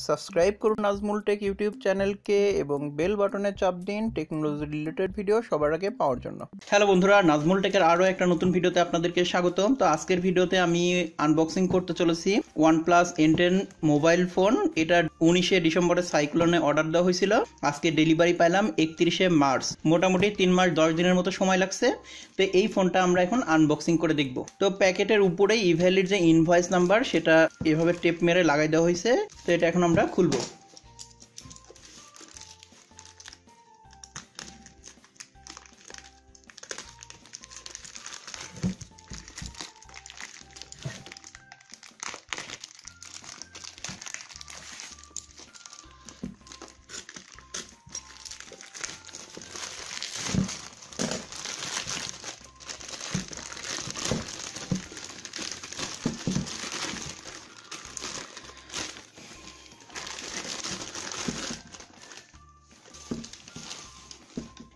Subscribe করুন Nazmul take YouTube চ্যানেলকে এবং বেল বাটনে চাপ দিন টেকনোলজি রিলেটেড ভিডিও সবার আগে পাওয়ার জন্য। হ্যালো বন্ধুরা, নাজমুল টেকের আরও একটা নতুন ভিডিওতে আপনাদেরকে স্বাগতম। তো আজকের ভিডিওতে আমি আনবক্সিং করতে চলেছি OnePlus N10 মোবাইল ফোন। এটা 19শে ডিসেম্বরের সাইক্লোনে অর্ডার দেওয়া হয়েছিল, আজকে ডেলিভারি পাইলাম 31শে মার্চ। মোটামুটি 3 মাস 10 দিনের মতো সময় লাগছে। তো এই ফোনটা আমরা এখন আনবক্সিং করে দেখব। তো প্যাকেটের উপরেই ইভ্যালিড যে ইনভয়েস নাম্বার সেটা এভাবে টেপ মেরে লাগাই দেওয়া হয়েছে। তো এটা এখন আমরা খুলবো।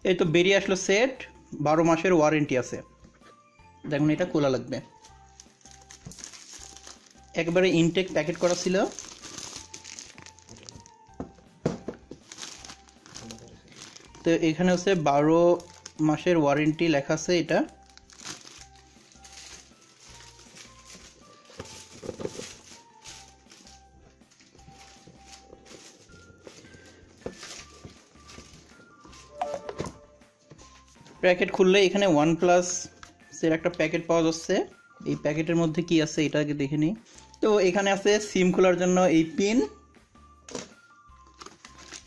এই তো বেরিয়ে আসলো সেট, 12 মাসের ওয়ারেন্টি আছে। দেখুন এটা খোলা লাগবে, একবারে ইনটেক প্যাকেট করা ছিল। তো এখানে হচ্ছে 12 মাসের ওয়ারেন্টি লেখা আছে। এটা প্যাকেট খুললে এখানে OnePlus এর একটা প্যাকেট পাওয়া যাচ্ছে। এই প্যাকেটের মধ্যে কি আছে এটা আগে দেখে নিই। তো এখানে আছে সিম খোলার জন্য এই পিন,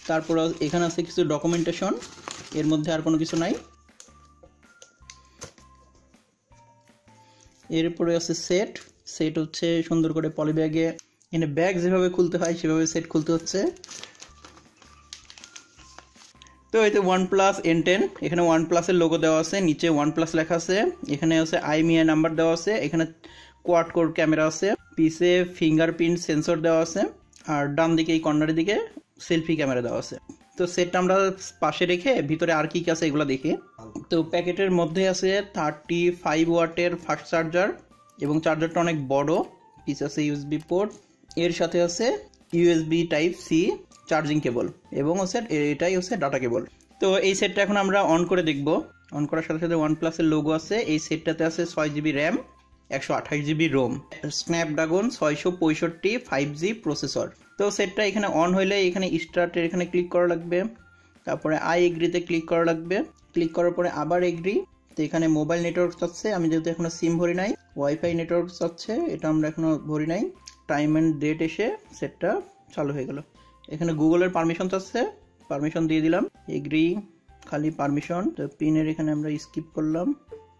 তারপর এখানে আছে কিছু ডকুমেন্টেশন, এর মধ্যে আর কোনো কিছু নাই। এরপরে আছে সেট হচ্ছে সুন্দর করে পলি ব্যাগে, এখানে ব্যাগ যেভাবে খুলতে হয় সেভাবে সেট খুলতে হচ্ছে। তো এই তো OnePlus N10, এখানে OnePlus এর লোগো দেওয়া আছে, নিচে OnePlus লেখা আছে, এখানে আছে IMEI নাম্বার দেওয়া আছে, এখানে কোয়াড কোর ক্যামেরা আছে, পিছে ফিঙ্গারপ্রিন্ট সেন্সর দেওয়া আছে, আর ডান দিকে এই কর্নারের দিকে সেলফি ক্যামেরা দেওয়া আছে। তো সেটটা আমরা পাশে রেখে ভিতরে আর কি কি আছে এগুলো দেখি। তো প্যাকেটের মধ্যে আছে 35 ওয়াটের ফাস্ট চার্জার, এবং চার্জারটা অনেক বড়। পিছে আছে USB পোর্ট, এর সাথে আছে USB type C charging cable, এবং হচ্ছে এটাই হচ্ছে ডাটা কেবল। তো এই সেটটা এখন আমরা অন করে দেখব। অন করার সাথে সাথে OnePlus এর লোগো আছে। এই সেটটাতে আছে 6GB RAM, 128GB Rome, Snapdragon 665 5G processor. তো সেটটা এখানে অন হইলে এখানে স্টার্টের এখানে ক্লিক করা লাগবে, তারপরে আই এগ্রিতে ক্লিক করা লাগবে। ক্লিক করার পরে আবার এগ্রি। তো এখানে মোবাইল নেটওয়ার্ক চাচ্ছে, আমি যেহেতু এখনো সিম ভরি নাই, ওয়াইফাই নেটওয়ার্ক চাচ্ছে, এটা আমরা এখনো ভরি নাই। টাইম অ্যান্ড ডেট এসে সেটটা চালু হয়ে গেল। এখানে গুগলের পারমিশন চাচ্ছে, পারমিশন দিয়ে দিলাম, এগ্রি, খালি পারমিশন। তো পিনের এখানে আমরা স্কিপ করলাম।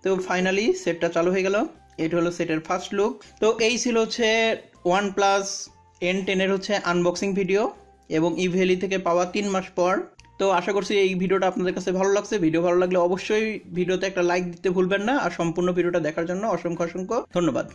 তো ফাইনালি সেটটা চালু হয়ে গেল। এটা হলো সেটের ফার্স্ট লুক। তো এই ছিল হচ্ছে OnePlus N10 এর হচ্ছে আনবক্সিং ভিডিও, এবং ইভ্যালি থেকে পাওয়া 3 মাস পর। তো আশা করছি এই ভিডিওটা আপনাদের কাছে ভালো লাগছে। ভিডিও ভালো লাগলে অবশ্যই ভিডিওতে একটা লাইক দিতে ভুলবেন না, আর সম্পূর্ণ ভিডিওটা দেখার জন্য অসংখ্য ধন্যবাদ।